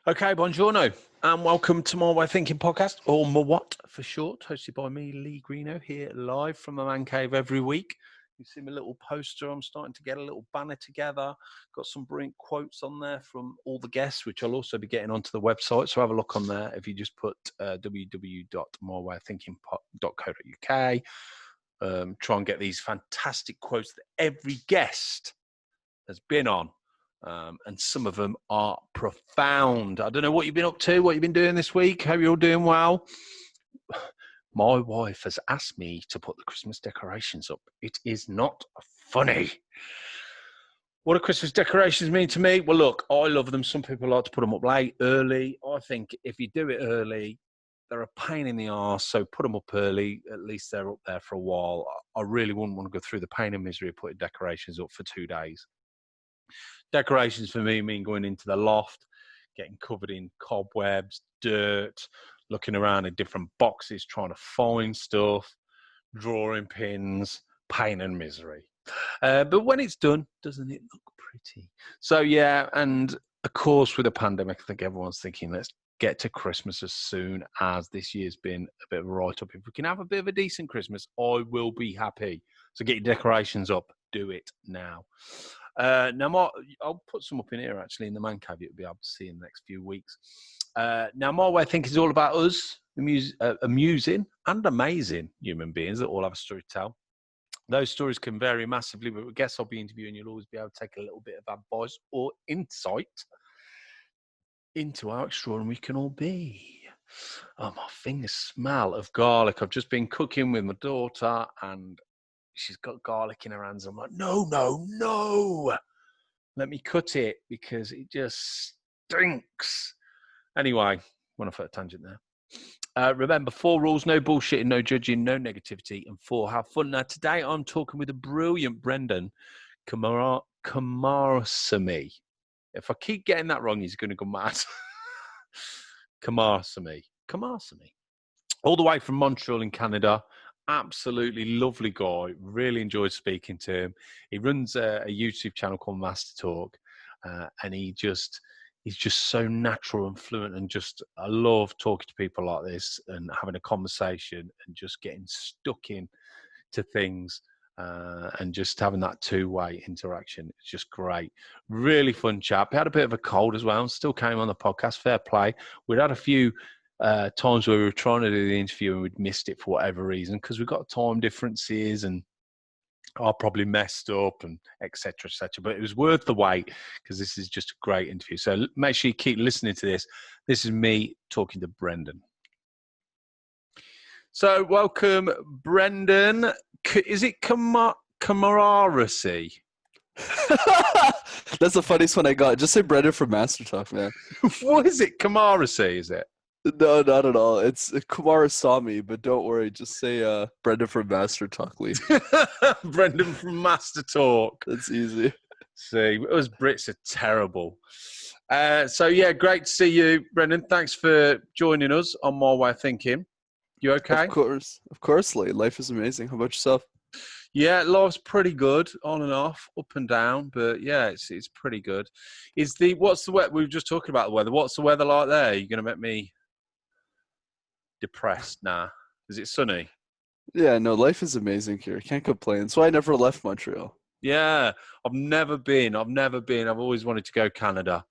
Okay, buongiorno, and welcome to my Way of Thinking podcast, or MWOT for short, hosted by me, Lee Greeno, here live from the man cave every week. You see my little poster. I'm starting to get a little banner together. Got some brilliant quotes on there from all the guests, which I'll also be getting onto the website. So have a look on there if you just put www.mywayofThinking.co.uk. Try and get these fantastic quotes that every guest has been on. And some of them are profound. I don't know what you've been up to, what you've been doing this week. Hope you're all doing well. My wife has asked me to put the Christmas decorations up. It is not funny. What do Christmas decorations mean to me? Well, look, I love them. Some people like to put them up late, early. I think if you do it early, they're a pain in the arse. So put them up early. At least they're up there for a while. I really wouldn't want to go through the pain and misery of putting decorations up for 2 days. Decorations for me mean going into the loft, getting covered in cobwebs, dirt, looking around in different boxes, trying to find stuff, drawing pins, pain and misery. But when it's done, doesn't it look pretty? So, yeah, and of course, with the pandemic, I think everyone's thinking, let's get to Christmas as soon as this year's been a bit of a write-up. If we can have a bit of a decent Christmas, I will be happy. So get your decorations up. Do it now. Now, I'll put some up in here, actually, in the man cave. You'll be able to see in the next few weeks. Now, my way of thinking is all about us, amusing and amazing human beings that all have a story to tell. Those stories can vary massively, but I guess I'll be interviewing. You'll always be able to take a little bit of advice or insight into how extraordinary we can all be. Oh, my fingers smell of garlic. I've just been cooking with my daughter, and she's got garlic in her hands. I'm like, no. Let me cut it because it just stinks. Anyway, went off at a tangent there. Remember, 4 rules: no bullshitting, no judging, no negativity, and 4, have fun. Now, today I'm talking with a brilliant Brenden Kumarasamy. If I keep getting that wrong, he's going to go mad. Kumarasamy. All the way from Montreal in Canada. Absolutely lovely guy. Really enjoyed speaking to him. He runs a YouTube channel called MasterTalk, and he's just so natural and fluent, and just I love talking to people like this and having a conversation and just getting stuck in to things and just having that two-way interaction. It's just great. Really fun chap. He had a bit of a cold as well and still came on the podcast. Fair play. We'd had a few times where we were trying to do the interview and we'd missed it for whatever reason because we've got time differences and I probably messed up and et cetera, but it was worth the wait because this is just a great interview. So make sure you keep listening to this. This is me talking to Brenden. So welcome, Brenden. Is it Kumarasamy? That's the funniest one I got. Just say Brenden from MasterTalk, man. What is it? Kumarasamy, is it? No, not at all. It's Kumarasamy, but don't worry. Just say Brenden from MasterTalk, Lee. Brenden from MasterTalk. That's easy. See, us Brits are terrible. So, yeah, great to see you, Brenden. Thanks for joining us on My Way of Thinking. You okay? Of course, Lee. Life is amazing. How about yourself? Yeah, life's pretty good, on and off, up and down, but yeah, it's pretty good. What's the weather? We were just talking about the weather. What's the weather like there? You're going to make me depressed now. Is it sunny? Yeah, no, life is amazing here. Can't complain. So I never left Montreal. Yeah, I've never been. I've always wanted to go Canada.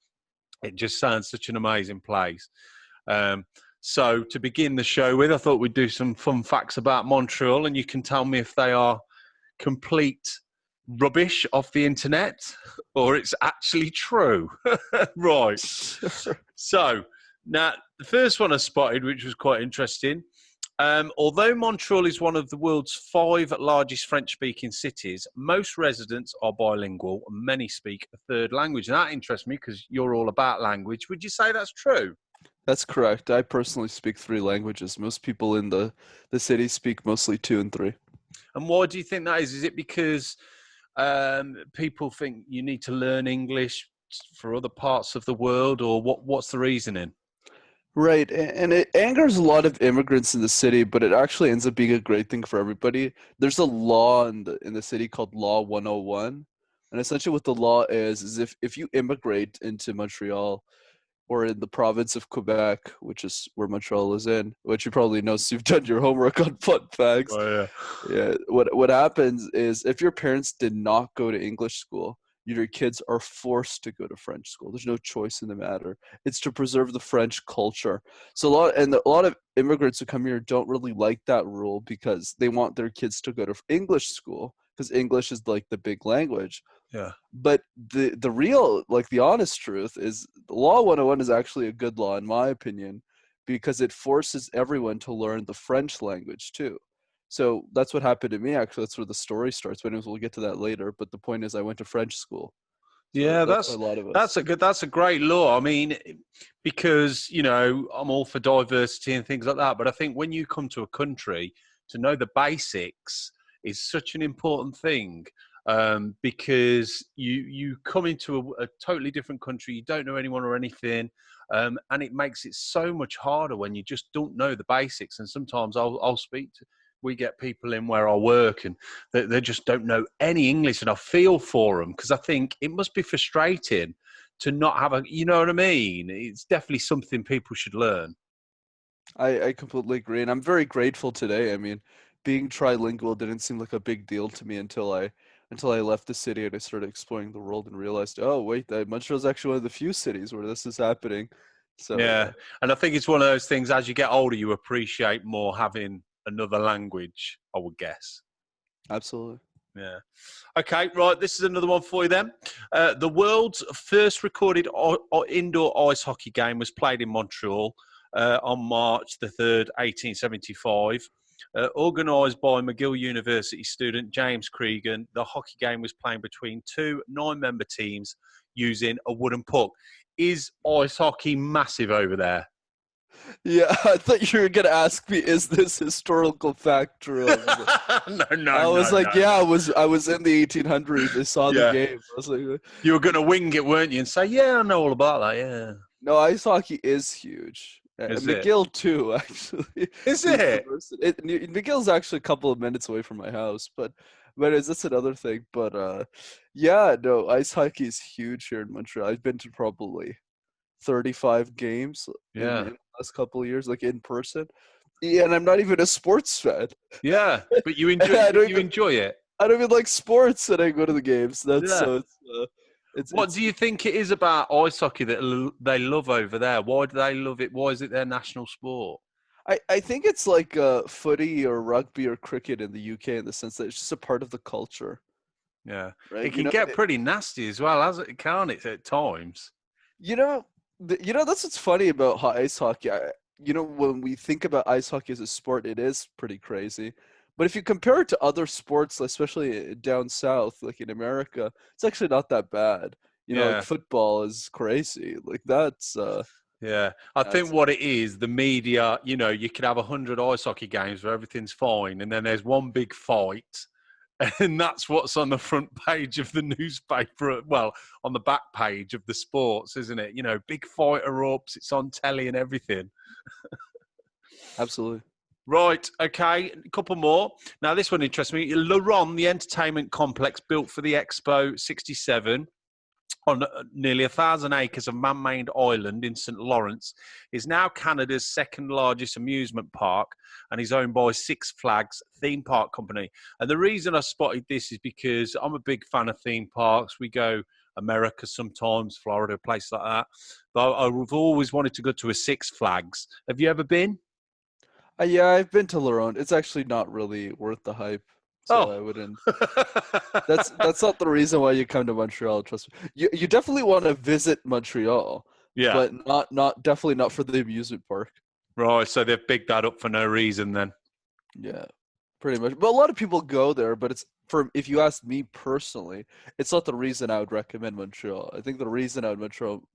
It just sounds such an amazing place. So to begin the show with, I thought we'd do some fun facts about Montreal, and you can tell me if they are complete rubbish off the internet or it's actually true. Right. So now the first one I spotted, which was quite interesting. Although Montreal is one of the world's 5 largest French-speaking cities, most residents are bilingual and many speak a third language. And that interests me because you're all about language. Would you say that's true? That's correct. I personally speak 3 languages. Most people in the city speak mostly 2 and 3. And why do you think that is? Is it because people think you need to learn English for other parts of the world, or what's the reasoning? Right, and it angers a lot of immigrants in the city, but it actually ends up being a great thing for everybody. There's a law in the city called Law 101, and essentially what the law is if you immigrate into Montreal, or in the province of Quebec, which is where Montreal is in, which you probably know since you've done your homework on fun facts. Oh, yeah. Yeah, what happens is if your parents did not go to English school, your kids are forced to go to French school. There's no choice in the matter. It's to preserve the French culture. So a lot of immigrants who come here don't really like that rule because they want their kids to go to English school because English is like the big language. Yeah. But the real, like the honest truth is Law 101 is actually a good law in my opinion because it forces everyone to learn the French language too. So that's what happened to me actually. That's where the story starts. But anyways, we'll get to that later. But the point is I went to French school. So Yeah, that's why a lot of us. that's a great law. I mean, because I'm all for diversity and things like that, but I think when you come to a country, to know the basics is such an important thing, because you come into a totally different country, you don't know anyone or anything, and it makes it so much harder when you just don't know the basics. And sometimes we get people in where I work and they just don't know any English, and I feel for them because I think it must be frustrating to not have you know what I mean? It's definitely something people should learn. I completely agree, and I'm very grateful today. I mean, being trilingual didn't seem like a big deal to me until I left the city and I started exploring the world and realized, oh wait, Montreal's actually one of the few cities where this is happening. So Yeah. yeah, And I think it's one of those things, as you get older, you appreciate more having another language, I would guess. absolutely. Yeah. Okay, right. This is another one for you then. The world's first recorded indoor ice hockey game was played in Montreal on March the 3rd, 1875. Organised by McGill University student James Cregan, the hockey game was played between two 9-member teams using a wooden puck. Is ice hockey massive over there? Yeah, I thought you were gonna ask me, is this historical fact true? I was like, yeah, No. I was in the 1800s. I saw the Yeah. game. I was like, You were going to wing it, weren't you? And say, yeah, I know all about that. Yeah. no, ice hockey is huge. Is it? McGill too, actually. Is The it? university. McGill's actually a couple of minutes away from my house, but that's another thing. But yeah, no, ice hockey is huge here in Montreal. I've been to probably 35 games in Yeah. the last couple of years, like in person. Yeah, and I'm not even a sports fan. Yeah. But you enjoy I don't you even enjoy it. I don't even like sports, and I go to the games. That's Yeah. so What do you think it is about ice hockey that they love over there? Why do they love it? Why is it their national sport? I think it's like footy or rugby or cricket in the UK in the sense that it's just a part of the culture, Yeah. right? It can get pretty nasty as well, as it can't it at times. You know, that's what's funny about ice hockey. When we think about ice hockey as a sport, it is pretty crazy. But if you compare it to other sports, especially down south, like in America, it's actually not that bad. Like Yeah. football is crazy. Like Yeah, I think that's what it is, the media, you could have 100 ice hockey games where everything's fine, and then there's one big fight, and that's what's on the front page of the newspaper. Well, on the back page of the sports, isn't it? Big fight erupts, it's on telly and everything. absolutely. Right, okay, a couple more. Now, this one interests me. Le Ron, the entertainment complex built for the Expo 67, on nearly 1,000 acres of man-made island in St. Lawrence, is now Canada's second largest amusement park and is owned by Six Flags theme park company. And the reason I spotted this is because I'm a big fan of theme parks. We go America sometimes, Florida, places like that. But I've always wanted to go to a Six Flags. Have you ever been? Yeah, I've been to Laurent. It's actually not really worth the hype, so I Oh. wouldn't. That's not the reason why you come to Montreal. Trust me. You definitely want to visit Montreal, Yeah. but not definitely not for the amusement park. Right, so they've bigged that up for no reason then. Yeah, pretty much. But a lot of people go there, but if you ask me personally, it's not the reason I would recommend Montreal. I think the reason I would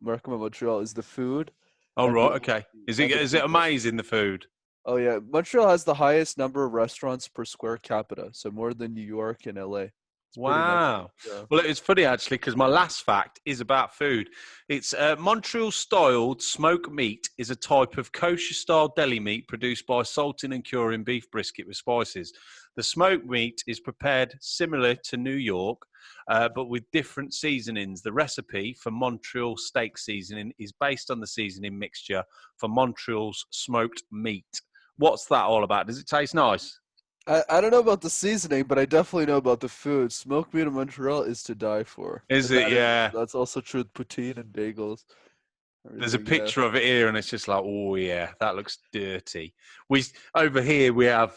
recommend Montreal is the food Oh, and right, okay. and the Is it people. amazing, the food? Oh yeah, Montreal has the highest number of restaurants per square capita, so more than New York and LA. It's pretty much it. Wow. Yeah. Well, it's funny actually because my last fact is about food. It's Montreal-styled smoked meat is a type of kosher-style deli meat produced by salting and curing beef brisket with spices. The smoked meat is prepared similar to New York, but with different seasonings. The recipe for Montreal steak seasoning is based on the seasoning mixture for Montreal's smoked meat. What's that all about? Does it taste nice? I don't know about the seasoning, but I definitely know about the food. Smoked meat in Montreal is to die for. Is And it? Yeah. that's also true with poutine and bagels. There's a Everything, yeah. picture of it here, and it's just like, oh yeah, that looks dirty. We over here we have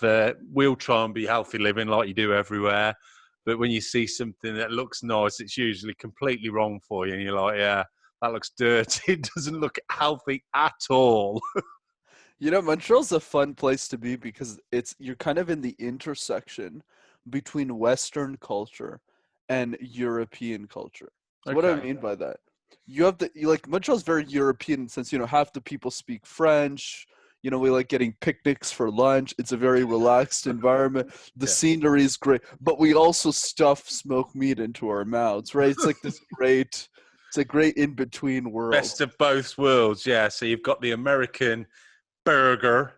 we'll try and be healthy living like you do everywhere, but when you see something that looks nice, it's usually completely wrong for you, and you're like, yeah, that looks dirty. It doesn't look healthy at all. You know, Montreal's a fun place to be because you're kind of in the intersection between Western culture and European culture. So what do I Okay. mean by that? Like Montreal's very European since, half the people speak French. We like getting picnics for lunch. It's a very relaxed environment. The Yeah. scenery is great, but we also stuff smoked meat into our mouths, right? It's like it's a great in-between world. Best of both worlds, yeah. So you've got the American burger,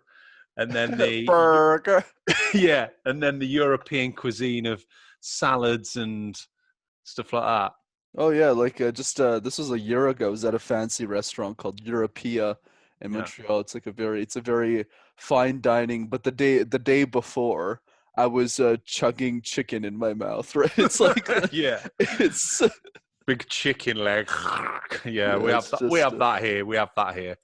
and then the Burger. yeah, and then the European cuisine of salads and stuff like that. Oh yeah, like this was a year ago. I was at a fancy restaurant called Europea in Yeah. Montreal. It's a very fine dining. But the day before, I was chugging chicken in my mouth. Right? It's like Yeah. it's Big chicken leg. Yeah, yeah, we have it's that. We just have that here. We have that here.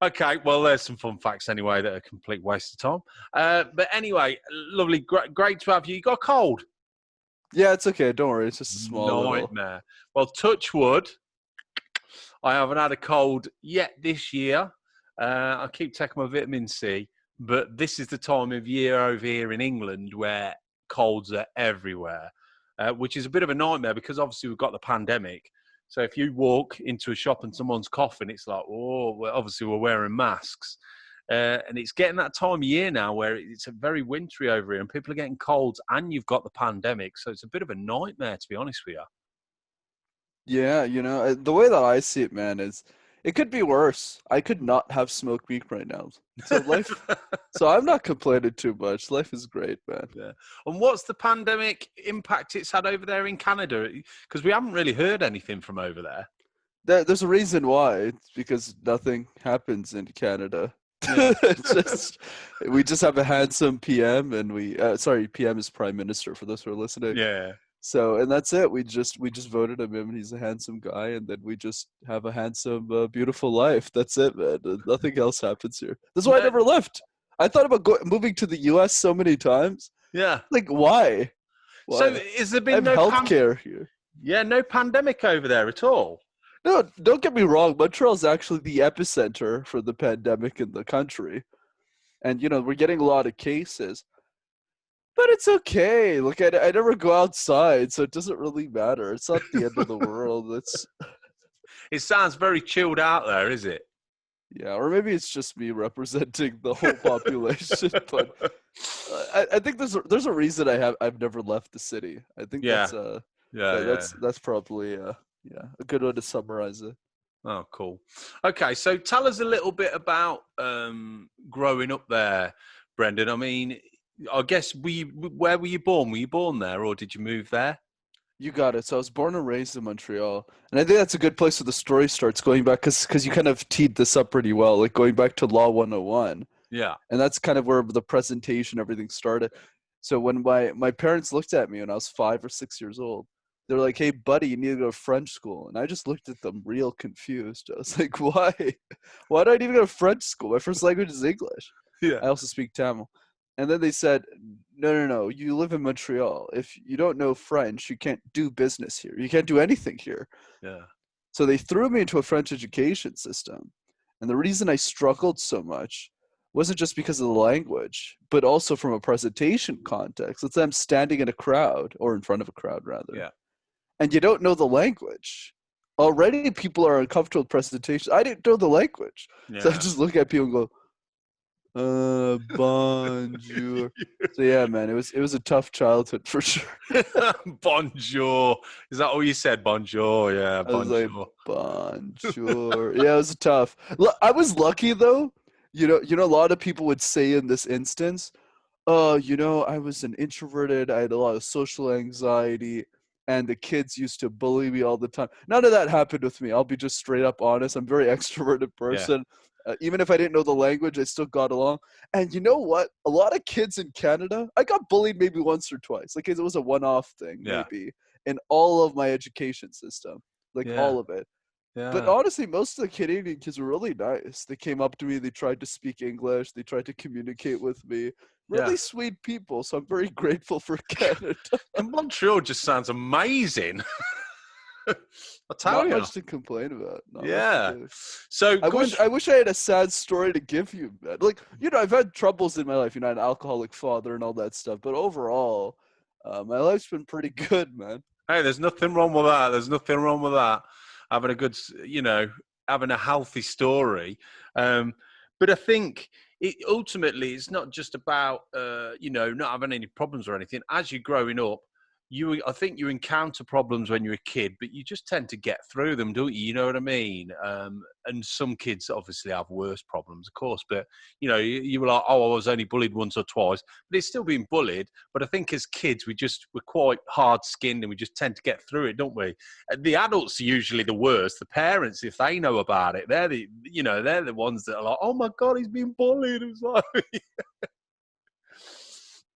Okay, well, there's some fun facts anyway that are a complete waste of time. But anyway, lovely, great to have you. You got a cold? yeah, it's okay. Don't worry. It's just a small little. Nightmare. Well, touch wood. I haven't had a cold yet this year. I keep taking my vitamin C, but this is the time of year over here in England where colds are everywhere, which is a bit of a nightmare because obviously we've got the pandemic. So if you walk into a shop and someone's coughing, it's like, oh, well, obviously we're wearing masks. And it's getting that time of year now where it's a very wintry over here and people are getting colds and you've got the pandemic. So it's a bit of a nightmare, to be honest with you. Yeah, the way that I see it, man, is it could be worse. I could not have smoked meat right now. So I'm not complaining too much. Life is great, man. Yeah. And what's the pandemic impact it's had over there in Canada? Because we haven't really heard anything from over there. There's a reason why. It's because nothing happens in Canada. Yeah. We just have a handsome PM, and PM is Prime Minister for those who are listening. Yeah. So, and that's it. We just voted him in. He's a handsome guy, and then we just have a handsome, beautiful life. That's it, man. Nothing else happens here. That's why I never left. I thought about moving to the U.S. so many times. Yeah. Like, why? So, has there been I have no healthcare here? Yeah, no pandemic over there at all. No, don't get me wrong. Montreal is actually the epicenter for the pandemic in the country, and we're getting a lot of cases. But it's okay. Look, I never go outside, so it doesn't really matter. It's not the end of the world. It sounds very chilled out there, is it? Yeah, or maybe it's just me representing the whole population. But I think there's a reason I've never left the city. I think that's probably a good way to summarize it. Oh, cool. Okay, so tell us a little bit about growing up there, Brenden. I mean, I guess where were you born? Were you born there, or did you move there? You got it. So I was born and raised in Montreal, and I think that's a good place where the story starts. Going back, because you kind of teed this up pretty well, like going back to Law 101. Yeah, and that's kind of where the presentation, everything started. So when my parents looked at me when I was 5 or 6 years old, they're like, "Hey, buddy, you need to go to French school." And I just looked at them real confused. I was like, "Why? Why do I need to go to French school? My first language is English." Yeah. I also speak Tamil. And then they said, no, you live in Montreal. If you don't know French, you can't do business here. You can't do anything here. Yeah. So they threw me into a French education system. And the reason I struggled so much wasn't just because of the language, but also from a presentation context. Let's say I'm standing in a crowd, or in front of a crowd, rather. Yeah. And you don't know the language. Already people are uncomfortable with presentations. I didn't know the language. Yeah. So I just look at people and go, Bonjour. So yeah, man, it was a tough childhood for sure. Bonjour. Is that all you said? Bonjour. Yeah, I was like, bonjour. bonjour. Yeah, it was tough. I was lucky though. A lot of people would say in this instance, "Oh, I was an introverted. I had a lot of social anxiety, and the kids used to bully me all the time." None of that happened with me. I'll be just straight up honest. I'm a very extroverted Yeah, person. Even if I didn't know the language, I still got along. And you know what? A lot of kids in Canada, I got bullied maybe once or twice. Like it was a one-off thing, yeah, maybe in all of my education system, like yeah, all of it. But yeah, honestly, most of the Canadian kids were really nice. They came up to me, they tried to speak English, they tried to communicate with me. yeah. Really sweet people. So I'm very grateful for Canada. Montreal just sounds amazing. I tell Not you. much to complain about. Not much to Yeah. complain. So I going. wish I wish I had a sad story to give you, man. Like, I've had troubles in my life, an alcoholic father and all that stuff. But overall, my life's been pretty good, man. Hey, there's nothing wrong with that. There's nothing wrong with that. Having a good, having a healthy story. Um, but I think ultimately it's not just about, not having any problems or anything. As you're growing up, I think you encounter problems when you're a kid, but you just tend to get through them, don't you? You know what I mean? And some kids obviously have worse problems, of course. But you were like, oh, I was only bullied once or twice, but it's still being bullied. But I think as kids, we're quite hard-skinned, and we just tend to get through it, don't we? The adults are usually the worst. The parents, if they know about it, they're the ones that are like, oh my god, he's being bullied. It's like,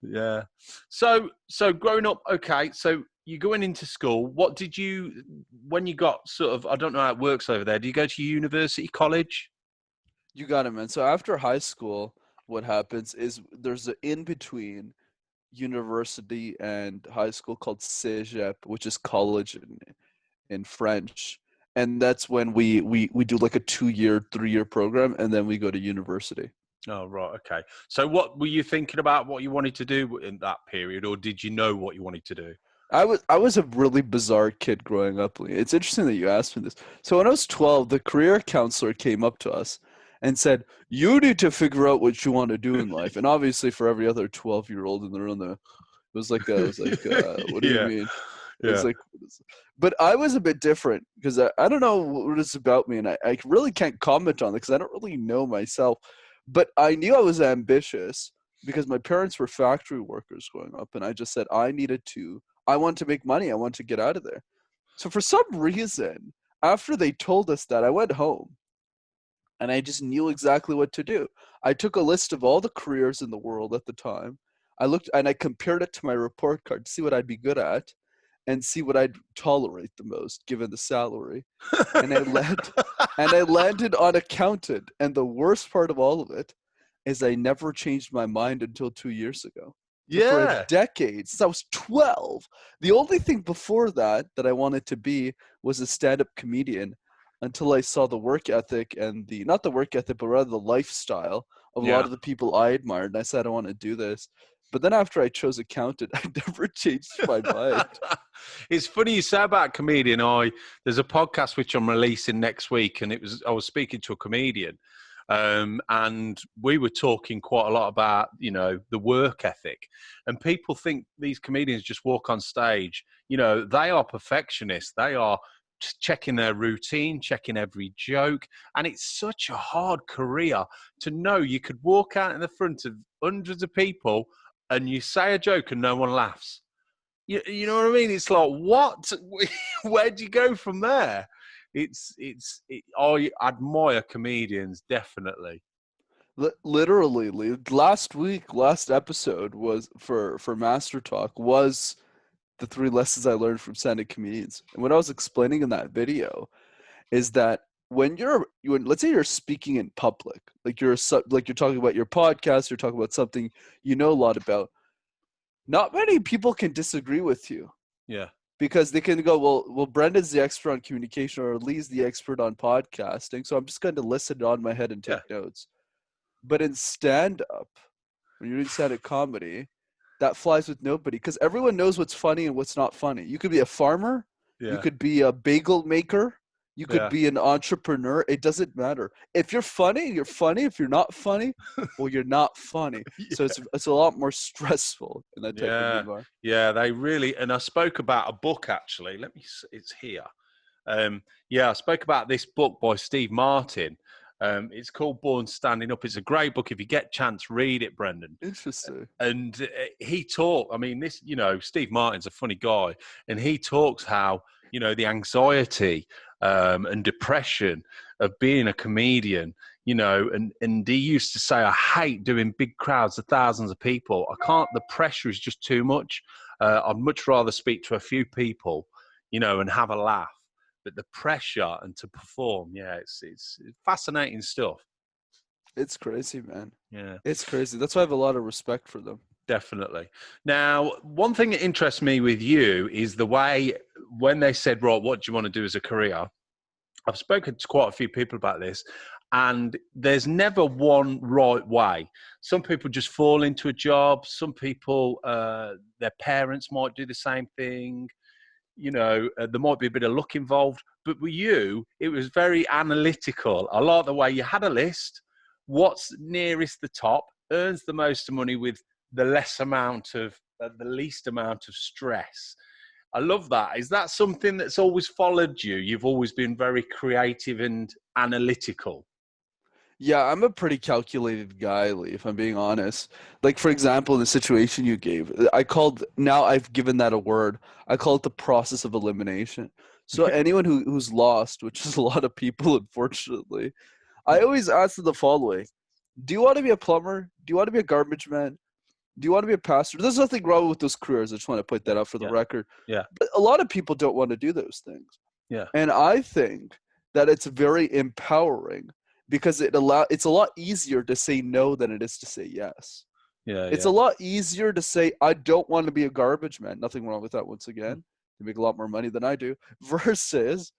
yeah. So growing up, okay. So you're going into school. What did you, when you got sort of, I don't know how it works over there. Do you go to university, college? You got it, man. So after high school, what happens is there's an in between university and high school called cégep, which is college in French. And that's when we do like a 2-year, 3-year program, and then we go to university. Oh, right. Okay. So what were you thinking about what you wanted to do in that period, or did you know what you wanted to do? I was a really bizarre kid growing up, Lee. It's interesting that you asked me this. So when I was 12, the career counselor came up to us and said, "You need to figure out what you want to do in life." And obviously, for every other 12-year-old in the room, what do you Yeah. mean? It was Yeah. like, but I was a bit different because I don't know what it's about me, and I really can't comment on it because I don't really know myself. But I knew I was ambitious because my parents were factory workers growing up, and I just said I want to make money. I want to get out of there. So for some reason, after they told us that, I went home and I just knew exactly what to do. I took a list of all the careers in the world at the time. I looked and I compared it to my report card to see what I'd be good at and see what I'd tolerate the most given the salary. And I landed on accountant. And the worst part of all of it is I never changed my mind until 2 years ago. So for a Yeah. decade, since I was 12, the only thing before that I wanted to be was a stand-up comedian until I saw the work ethic and not the work ethic, but rather the lifestyle of a lot Yeah. of the people I admired. And I said, I want to do this. But then after I chose accountant, I never changed my mind. It's funny you say about comedian. There's a podcast which I'm releasing next week, and I was speaking to a comedian, and we were talking quite a lot about the work ethic, and people think these comedians just walk on stage. They are perfectionists. They are checking their routine, checking every joke, and it's such a hard career to know you could walk out in the front of hundreds of people and you say a joke and no one laughs. You know what I mean? It's like, what? Where do you go from there? I admire comedians, definitely. Literally, last episode was for Master Talk was the 3 lessons I learned from stand-up comedians. And what I was explaining in that video is that let's say you're speaking in public, like like you're talking about your podcast, you're talking about something you know a lot about. Not many people can disagree with you Yeah. because they can go, well, Brendan's the expert on communication or Lee's the expert on podcasting, so I'm just going to listen on my head and Yeah. take notes. But in stand-up, when you're doing stand-up comedy, that flies with nobody because everyone knows what's funny and what's not funny. You could be a farmer, you Yeah. could be a bagel maker, You could Yeah. be an entrepreneur. It doesn't matter. If you're funny, you're funny. If you're not funny, well, you're not funny. So it's a lot more stressful in that type of Yeah. environment. Yeah. They really, and I spoke about a book actually. It's here. I spoke about this book by Steve Martin. It's called Born Standing Up. It's a great book. If you get a chance, read it, Brenden. Interesting. And he talked, I mean, Steve Martin's a funny guy, and he talks how, the anxiety and depression of being a comedian, and he used to say, I hate doing big crowds of thousands of people. The pressure is just too much. I'd much rather speak to a few people, and have a laugh. But the pressure and to perform, it's fascinating stuff. It's crazy, man. Yeah. It's crazy. That's why I have a lot of respect for them. Definitely. Now, one thing that interests me with you is the way when they said, right, what do you want to do as a career? I've spoken to quite a few people about this, and there's never one right way. Some people just fall into a job. Some people, their parents might do the same thing. There might be a bit of luck involved. But with you, it was very analytical. I like the way you had a list. What's nearest the top earns the most money with the least amount of stress. I love that. Is that something that's always followed you? You've always been very creative and analytical. Yeah, I'm a pretty calculated guy, Lee, if I'm being honest. Like, for example, in the situation you gave, now I've given that a word. I call it the process of elimination. So anyone who's lost, which is a lot of people, unfortunately, I always ask them the following. Do you want to be a plumber? Do you want to be a garbage man? Do you want to be a pastor? There's nothing wrong with those careers. I just want to put that out for the record. Yeah. But a lot of people don't want to do those things. Yeah. And I think that it's very empowering because it's a lot easier to say no than it is to say yes. Yeah. It's a lot easier to say, I don't want to be a garbage man. Nothing wrong with that once again. They make a lot more money than I do. Versus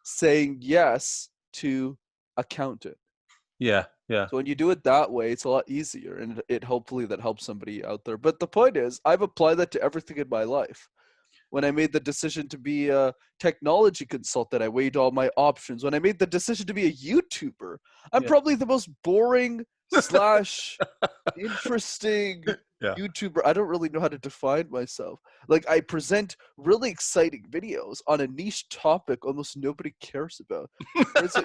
saying yes to accountant. Yeah. Yeah. So when you do it that way, it's a lot easier, and it hopefully that helps somebody out there. But the point is, I've applied that to everything in my life. When I made the decision to be a technology consultant, I weighed all my options. When I made the decision to be a YouTuber, I'm probably the most boring / interesting YouTuber. I don't really know how to define myself. Like, I present really exciting videos on a niche topic almost nobody cares about. And so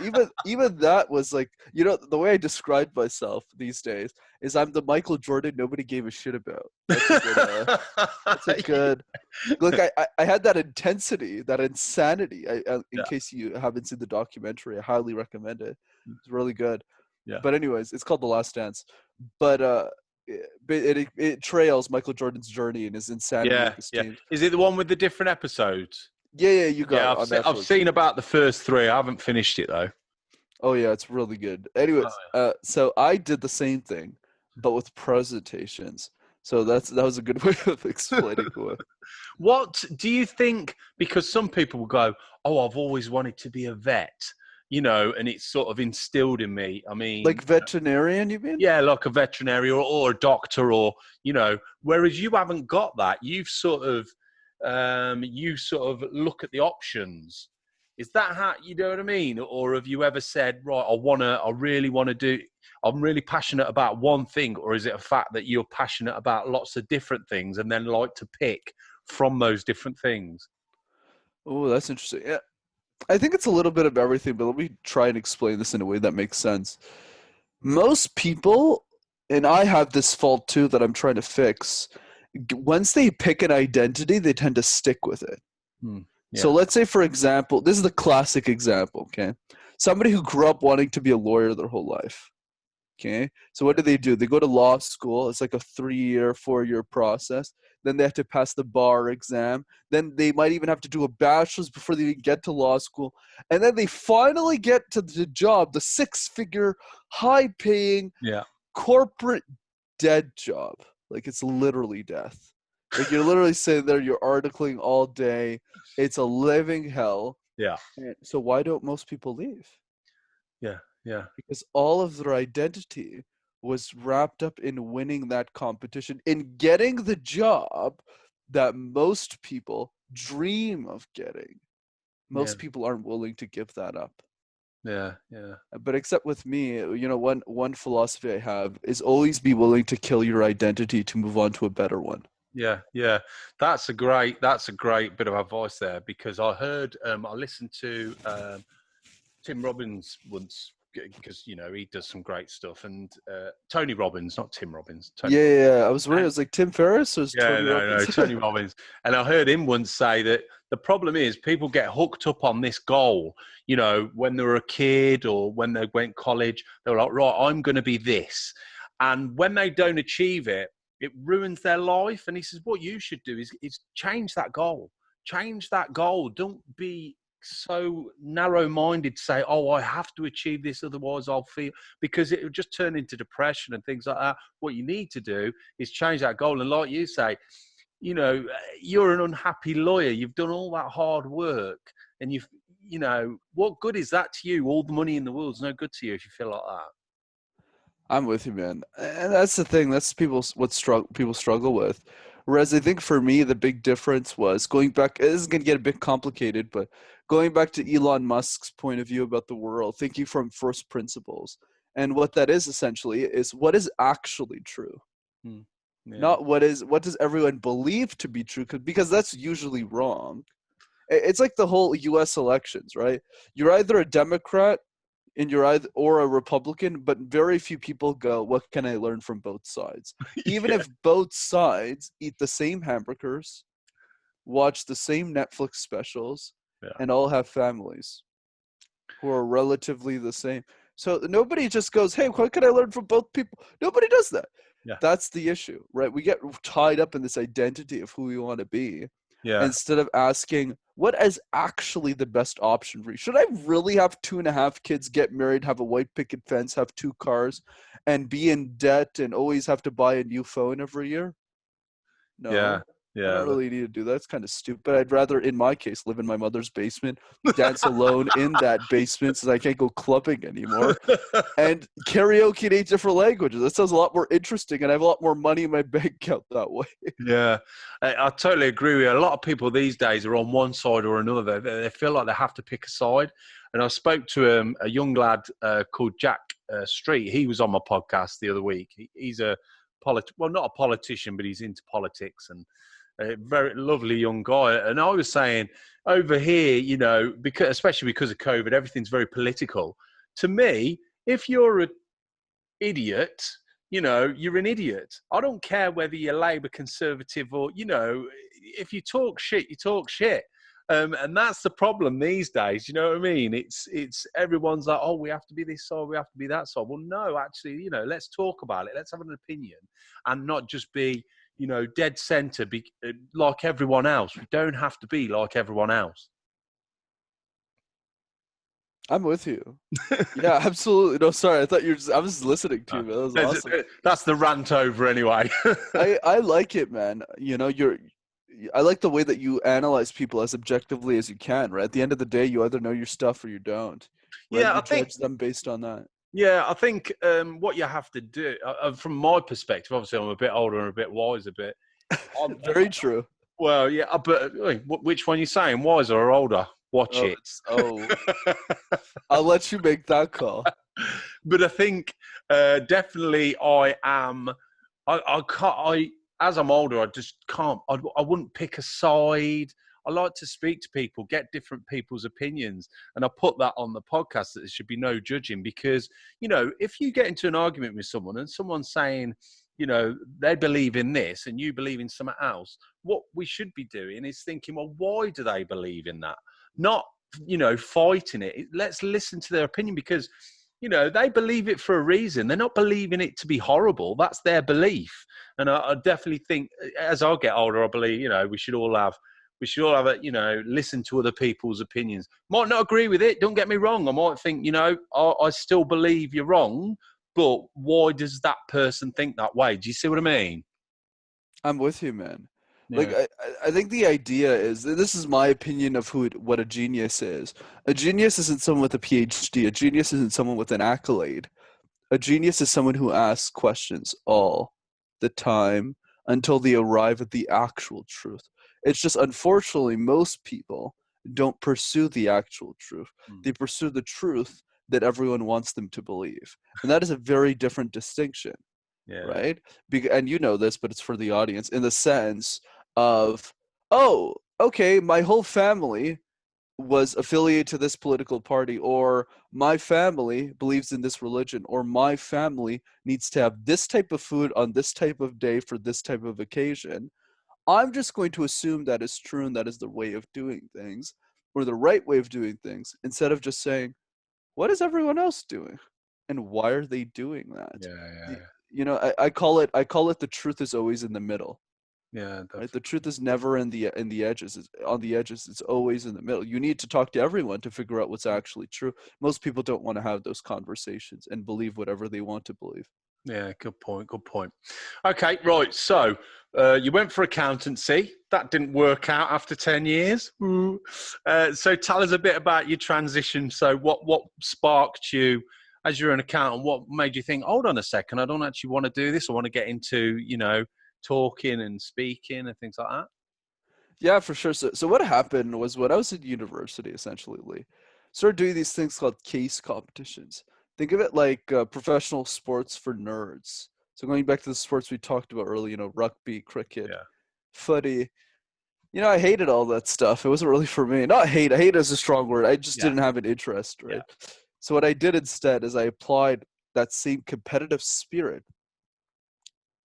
even that was like, the way I describe myself these days is I'm the Michael Jordan nobody gave a shit about. That's a good look. I had that intensity, that insanity. In case you haven't seen the documentary, I highly recommend it. It's really good. Yeah. But anyways, it's called The Last Dance. But it trails Michael Jordan's journey and his insanity with his team. Is it the one with the different episodes? Yeah, you got it. I've seen about the first 3. I haven't finished it though. Oh yeah, it's really good. Anyways, so I did the same thing, but with presentations. So that was a good way of explaining it. What do you think? Because some people will go, "Oh, I've always wanted to be a vet," and it's sort of instilled in me. I mean, like veterinarian, you mean? Yeah, like a veterinarian or a doctor, or whereas you haven't got that. You sort of look at the options. Is that how you know what I mean? Or have you ever said, right, I'm really passionate about one thing, or is it a fact that you're passionate about lots of different things and then like to pick from those different things? Oh, that's interesting. Yeah, I think it's a little bit of everything, but let me try and explain this in a way that makes sense. Most people, and I have this fault too that I'm trying to fix, once they pick an identity, they tend to stick with it. So let's say, for example, this is the classic example, okay? Somebody who grew up wanting to be a lawyer their whole life, okay? So what do? They go to law school. It's like a 3-year, 4-year process. Then they have to pass the bar exam. Then they might even have to do a bachelor's before they even get to law school. And then they finally get to the job, the 6-figure, high-paying, corporate dead job. Like, it's literally death. Like, you're literally sitting there, you're articling all day. It's a living hell. Yeah. So why don't most people leave? Yeah. Because all of their identity was wrapped up in winning that competition, in getting the job that most people dream of getting. Yeah. Most people aren't willing to give that up. Yeah. Yeah. But except with me, one philosophy I have is always be willing to kill your identity to move on to a better one. Yeah, yeah, that's a great bit of advice there, because I listened to Tim Robbins once, because he does some great stuff, and Tony Robbins, not Tim Robbins, Tony Yeah, Robbins. yeah, yeah. I was wondering, it And was like Tim Ferriss or is yeah, Tony no, Robbins? Tony Robbins. And I heard him once say that the problem is people get hooked up on this goal. When they were a kid or when they went college, they were like, right, I'm going to be this. And when they don't achieve it, it ruins their life. And he says, what you should do is change that goal. Change that goal. Don't be so narrow-minded to say, oh, I have to achieve this, otherwise I'll feel, because it will just turn into depression and things like that. What you need to do is change that goal. And like you say, you're an unhappy lawyer. You've done all that hard work, and what good is that to you? All the money in the world is no good to you if you feel like that. I'm with you, man. And that's the thing. That's people struggle with. Whereas I think for me, the big difference was going back. This is going to get a bit complicated, but going back to Elon Musk's point of view about the world, thinking from first principles, and what that is essentially is what is actually true, Yeah. not what does everyone believe to be true, because that's usually wrong. It's like the whole U.S. elections, right? You're either a Democrat or a Republican, but very few people go, what can I learn from both sides? Even if both sides eat the same hamburgers, watch the same Netflix specials, and all have families who are relatively the same. So nobody just goes, hey, what can I learn from both people? Nobody does that. Yeah. That's the issue, right? We get tied up in this identity of who we want to be. Yeah. Instead of asking, what is actually the best option for you? Should I really have 2.5 kids, get married, have a white picket fence, have 2 cars, and be in debt and always have to buy a new phone every year? No. Yeah. I don't really need to do that. It's kind of stupid. I'd rather, in my case, live in my mother's basement, dance alone in that basement since I can't go clubbing anymore, and karaoke in 8 different languages. That sounds a lot more interesting, and I have a lot more money in my bank account that way. Yeah, I totally agree with you. A lot of people these days are on one side or another. They feel like they have to pick a side. And I spoke to a young lad called Jack Street. He was on my podcast the other week. He's not a politician, but he's into politics, and a very lovely young guy. And I was saying, over here, especially because of COVID, everything's very political. To me, if you're an idiot, you're an idiot. I don't care whether you're Labour, Conservative, or, if you talk shit, you talk shit. And that's the problem these days. You know what I mean? It's everyone's like, oh, we have to be this side, we have to be that side. Well, no, actually, let's talk about it. Let's have an opinion and not just be, dead center, like everyone else. We don't have to be like everyone else. I'm with you. Yeah, absolutely. No, sorry. I thought I was listening to you, man. That was awesome. That's the rant over anyway. I like it, man. I like the way that you analyze people as objectively as you can, right? At the end of the day, you either know your stuff or you don't. Right? Yeah, you judge them based on that. Yeah, I think what you have to do, from my perspective, obviously I'm a bit older and a bit wiser, but very true. Well, yeah, but which one are you saying, wiser or older? Watch it. I'll let you make that call. But I think definitely I am. I can't. As I'm older, I just can't. I wouldn't pick a side. I like to speak to people, get different people's opinions, and I put that on the podcast that there should be no judging, because if you get into an argument with someone and someone's saying, they believe in this and you believe in something else, what we should be doing is thinking, well, why do they believe in that? Not, fighting it. Let's listen to their opinion, because, they believe it for a reason. They're not believing it to be horrible. That's their belief. And I definitely think as I get older, I believe, we should all have listen to other people's opinions. Might not agree with it. Don't get me wrong. I might think, I still believe you're wrong, but why does that person think that way? Do you see what I mean? I'm with you, man. Yeah. Like, I think the idea is, this is my opinion of what a genius is. A genius isn't someone with a PhD. A genius isn't someone with an accolade. A genius is someone who asks questions all the time until they arrive at the actual truth. It's just, unfortunately, most people don't pursue the actual truth. Mm. They pursue the truth that everyone wants them to believe. And that is a very different distinction, Yeah. right? And you know this, but it's for the audience, in the sense of, oh, okay, my whole family was affiliated to this political party, or my family believes in this religion, or my family needs to have this type of food on this type of day for this type of occasion. I'm just going to assume that is true and that is the way of doing things, or the right way of doing things, instead of just saying, what is everyone else doing? And why are they doing that? Yeah. You know, I call it the truth is always in the middle. Yeah. Right? The truth is never in the edges. It's on the edges. It's always in the middle. You need to talk to everyone to figure out what's actually true. Most people don't want to have those conversations and believe whatever they want to believe. Yeah, good point. Good point. Okay, right. So you went for accountancy. That didn't work out after 10 years. So tell us a bit about your transition. So what sparked you as you're an accountant? What made you think, hold on a second, I don't actually want to do this. I want to get into, talking and speaking and things like that. Yeah, for sure. So what happened was, when I was in university, essentially, Lee, started doing these things called case competitions. Think of it like professional sports for nerds. So going back to the sports we talked about earlier, rugby, cricket, Yeah. footy. I hated all that stuff. It wasn't really for me. Not hate. Hate is a strong word. I just Yeah. didn't have an interest, Yeah. right? So what I did instead is I applied that same competitive spirit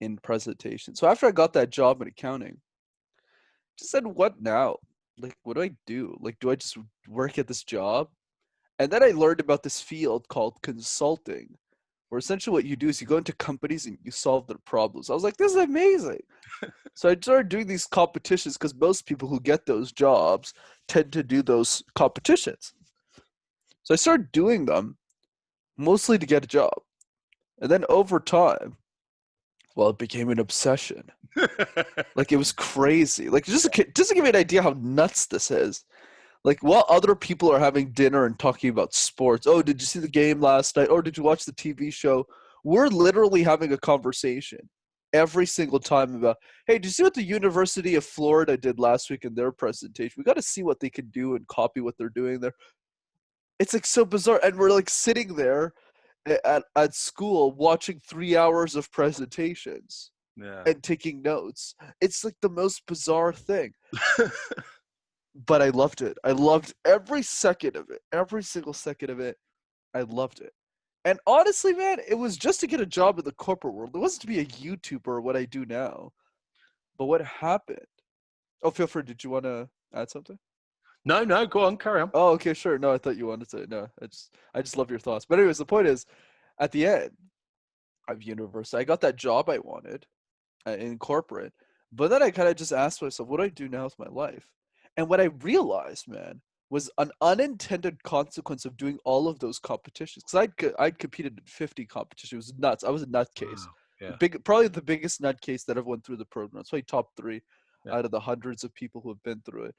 in presentation. So after I got that job in accounting, just said, what now? Like, what do I do? Like, do I just work at this job? And then I learned about this field called consulting, where essentially what you do is you go into companies and you solve their problems. I was like, this is amazing. So I started doing these competitions because most people who get those jobs tend to do those competitions. So I started doing them mostly to get a job. And then over time, well, it became an obsession. Like, it was crazy. Like, just to give you an idea how nuts this is. Like, while other people are having dinner and talking about sports, oh, did you see the game last night? Or did you watch the TV show? We're literally having a conversation every single time about, hey, did you see what the University of Florida did last week in their presentation? We got to see what they can do and copy what they're doing there. It's like so bizarre. And we're like sitting there at school watching 3 hours of presentations Yeah. and taking notes. It's like the most bizarre thing. But I loved it. I loved every second of it. Every single second of it. I loved it. And honestly, man, it was just to get a job in the corporate world. It wasn't to be a YouTuber or what I do now. But what happened? Oh, feel free. Did you want to add something? No, go on, carry on. Oh, okay, sure. No, I thought you wanted to. No, I just love your thoughts. But anyways, the point is, at the end of university, I got that job I wanted in corporate. But then I kind of just asked myself, what do I do now with my life? And what I realized, man, was an unintended consequence of doing all of those competitions. Because I'd competed in 50 competitions. It was nuts. I was a nutcase. Wow. Yeah. Probably the biggest nutcase that ever went through the program. It's probably top 3 Yeah. out of the hundreds of people who have been through it.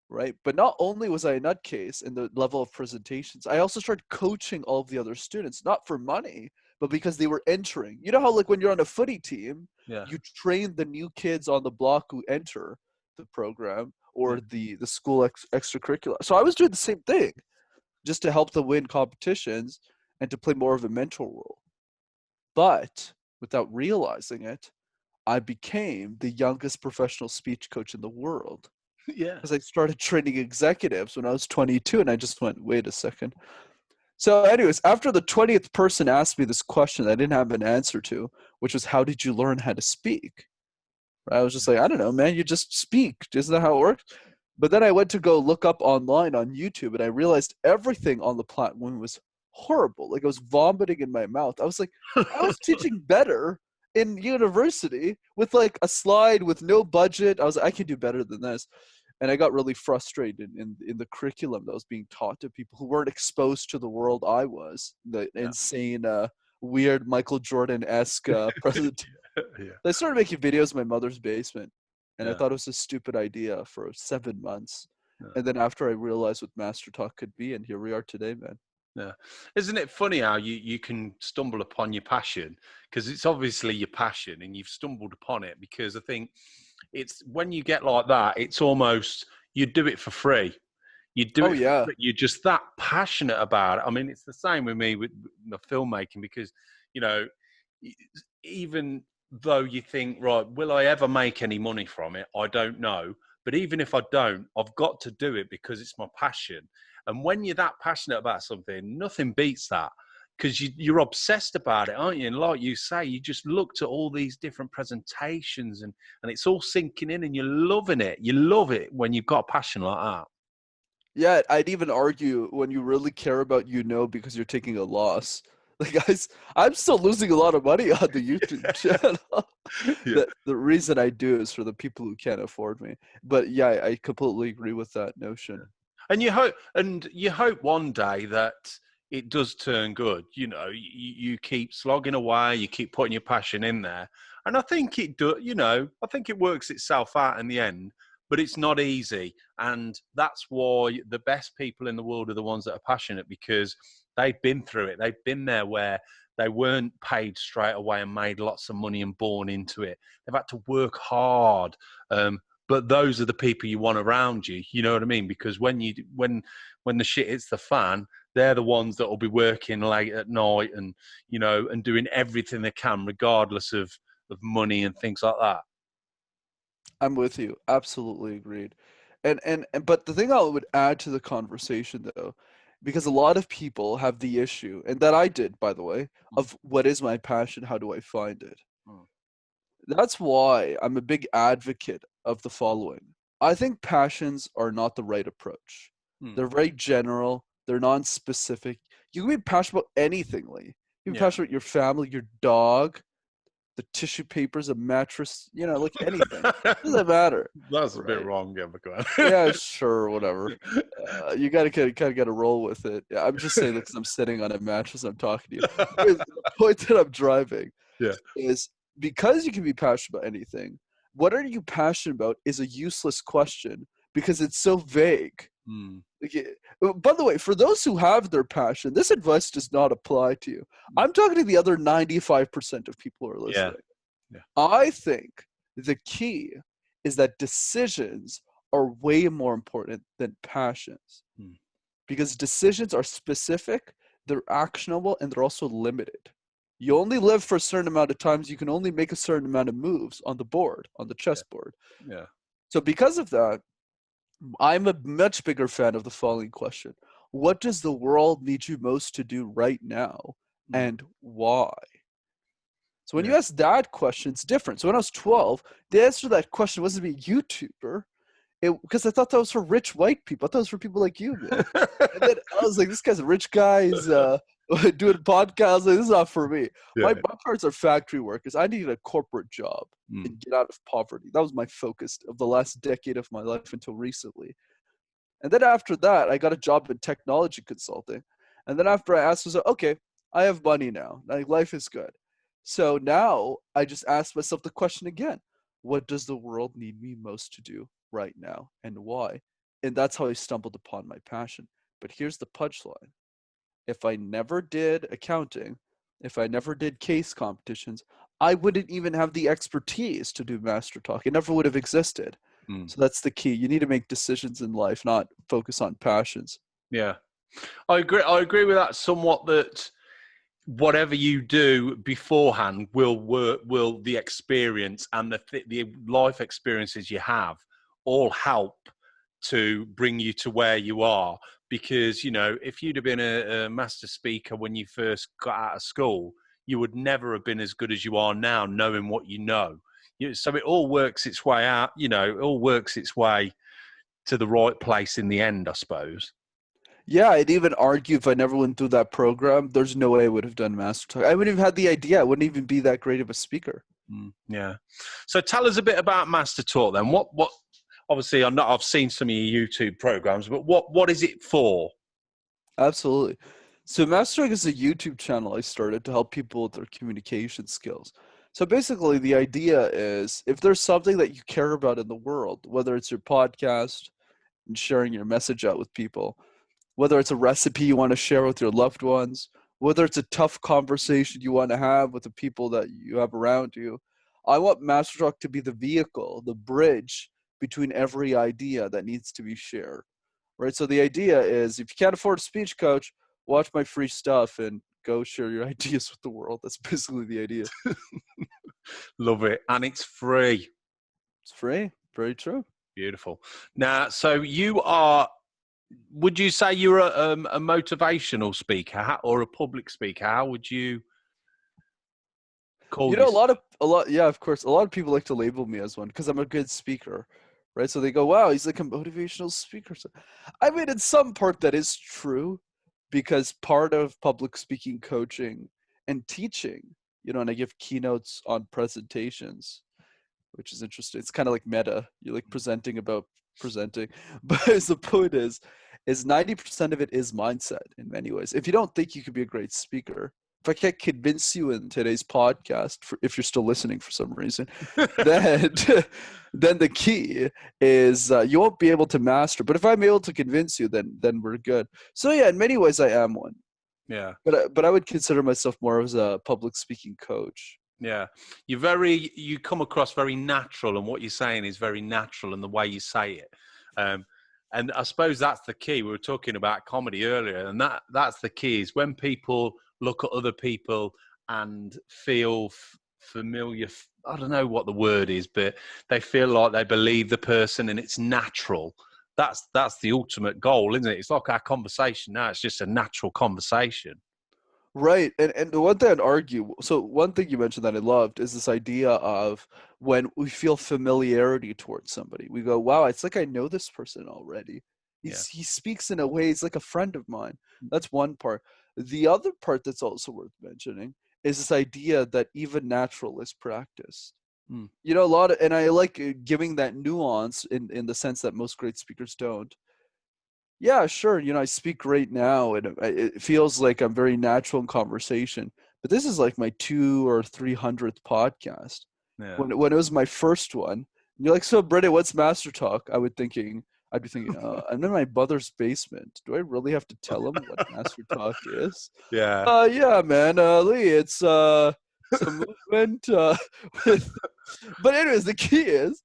Right. But not only was I a nutcase in the level of presentations, I also started coaching all of the other students, not for money, but because they were entering. You know how, like, when you're on a footy team, Yeah. you train the new kids on the block who enter the program or the school extracurricular. So I was doing the same thing, just to help them win competitions and to play more of a mentor role. But without realizing it, I became the youngest professional speech coach in the world. Yeah. Because I started training executives when I was 22, and I just went, wait a second. So anyways, after the 20th person asked me this question I didn't have an answer to, which was, how did you learn how to speak? I was just like, I don't know, man, you just speak. Isn't that how it works? But then I went to go look up online on YouTube, and I realized everything on the platform was horrible. Like, I was vomiting in my mouth. I was like, I was teaching better in university with like a slide with no budget. I was like, I can do better than this. And I got really frustrated in the curriculum that was being taught to people who weren't exposed to the world I was. The insane, weird Michael Jordan-esque presentation. Yeah. I started making videos in my mother's basement, and I Yeah. thought it was a stupid idea for 7 months. Yeah. And then after I realized what MasterTalk could be, and here we are today, man. Yeah. Isn't it funny how you can stumble upon your passion? Because it's obviously your passion and you've stumbled upon it, because I think it's when you get like that, it's almost, you do it for free. You do Oh it, yeah. but you're just that passionate about it. I mean, it's the same with me with the filmmaking because, you know, even though you think, right, will I ever make any money from it? I don't know. But even if I don't, I've got to do it because it's my passion. And when you're that passionate about something, nothing beats that because you're obsessed about it, aren't you? And like you say, you just looked at all these different presentations and it's all sinking in and you're loving it. You love it when you've got a passion like that. Yeah, I'd even argue when you really care about because you're taking a loss. Like guys, I'm still losing a lot of money on the YouTube channel. Yeah. The reason I do is for the people who can't afford me. But yeah, I completely agree with that notion. And you hope one day that it does turn good. You know, you keep slogging away, you keep putting your passion in there, and I think it do. You know, I think it works itself out in the end. But it's not easy, and that's why the best people in the world are the ones that are passionate because they've been through it. They've been there where they weren't paid straight away and made lots of money and born into it. They've had to work hard. But those are the people you want around you. You know what I mean? Because when the shit hits the fan, they're the ones that will be working late at night and and doing everything they can, regardless of money and things like that. I'm with you. Absolutely agreed. And but the thing I would add to the conversation though, because a lot of people have the issue, and that I did, by the way, of what is my passion, how do I find it? Mm. That's why I'm a big advocate of the following. I think passions are not the right approach. Mm. They're very general, they're non-specific. You can be passionate about anything, Lee. You can be Yeah. passionate about your family, your dog, the tissue papers, a mattress, like anything. Doesn't matter, That's a bit right? wrong, yeah, but go Yeah, on. sure, whatever. You gotta kind of got to roll with it. Yeah, I'm just saying that because I'm sitting on a mattress. I'm talking to you. The point that I'm driving Yeah. is because you can be passionate about anything. What are you passionate about is a useless question because it's so vague. Mm. By the way, for those who have their passion, this advice does not apply to you. I'm talking to the other 95% of people who are Yeah. listening. Yeah. I think the key is that decisions are way more important than passions Mm. because decisions are specific, they're actionable, and they're also limited. You only live for a certain amount of times. You can only make a certain amount of moves on the board, on the Yeah. chessboard. Yeah. So because of that, I'm a much bigger fan of the following question. What does the world need you most to do right now, Mm. and why? So when Yeah. you ask that question, it's different. So when I was 12, the answer to that question wasn't to be a YouTuber, because I thought that was for rich white people. I thought it was for people like you, man. And then I was like, this guy's a rich guy. He's doing podcasts. Like, this is not for me. My Yeah. parents are factory workers. I needed a corporate job Mm. and get out of poverty. That was my focus of the last decade of my life until recently. And then after that, I got a job in technology consulting. And then after I asked myself, okay, I have money now. Like, life is good. So now I just ask myself the question again. What does the world need me most to do right now and why? And that's how I stumbled upon my passion. But here's the punchline. If I never did accounting, if I never did case competitions, I wouldn't even have the expertise to do MasterTalk. It never would have existed. Mm. So that's the key. You need to make decisions in life, not focus on passions. Yeah. I agree. I agree with that somewhat. That whatever you do beforehand will work. Will the experience and the life experiences you have all help to bring you to where you are? Because if you'd have been a master speaker when you first got out of school, you would never have been as good as you are now, knowing what you know. So it all works its way out. It all works its way to the right place in the end, I suppose. Yeah, I'd even argue if I never went through that program, there's no way I would have done MasterTalk. I wouldn't have had the idea. I wouldn't even be that great of a speaker. Yeah. So tell us a bit about MasterTalk then. What? Obviously, I've seen some of your YouTube programs, but what is it for? Absolutely. So MasterTalk is a YouTube channel I started to help people with their communication skills. So basically, the idea is if there's something that you care about in the world, whether it's your podcast and sharing your message out with people, whether it's a recipe you want to share with your loved ones, whether it's a tough conversation you want to have with the people that you have around you, I want MasterTalk to be the vehicle, the bridge between every idea that needs to be shared. right? So the idea is, if you can't afford a speech coach, watch my free stuff and go share your ideas with the world. That's basically the idea. Love it. And it's free. It's free. Very true. Beautiful. Now, so would you say you're a motivational speaker or a public speaker? How would you call A yourself? yeah, of course. A lot of people like to label me as one because I'm a good speaker, right? So they go, wow, he's like a motivational speaker. So, I mean, in some part that is true, because part of public speaking coaching and teaching, and I give keynotes on presentations, which is interesting. It's kind of like meta. You're like presenting about presenting. But the point is 90% of it is mindset in many ways. If you don't think you could be a great speaker, if I can't convince you in today's podcast, if you're still listening for some reason, then then the key is you won't be able to master. But if I'm able to convince you, then we're good. So yeah, in many ways I am one. Yeah. But I would consider myself more as a public speaking coach. Yeah. You come across very natural, and what you're saying is very natural in the way you say it. And I suppose that's the key. We were talking about comedy earlier, and that's the key, is when people look at other people and feel familiar. I don't know what the word is, but they feel like they believe the person and it's natural. That's the ultimate goal, isn't it? It's like our conversation now. It's just a natural conversation. Right. And the one thing I'd argue, so one thing you mentioned that I loved is this idea of when we feel familiarity towards somebody. We go, wow, it's like I know this person already. He speaks in a way, he's like a friend of mine. That's one part. The other part that's also worth mentioning is this idea that even natural is practiced. Mm. And I like giving that nuance in the sense that most great speakers don't. Yeah, sure. I speak right now, and it feels like I'm very natural in conversation. But this is like my 200th or 300th podcast. Yeah. When it was my first one, and you're like, so Brenden, what's MasterTalk? I'd be thinking, I'm in my brother's basement. Do I really have to tell him what MasterTalk is? Yeah. Yeah, man, Lee, it's a movement. But anyways, the key is,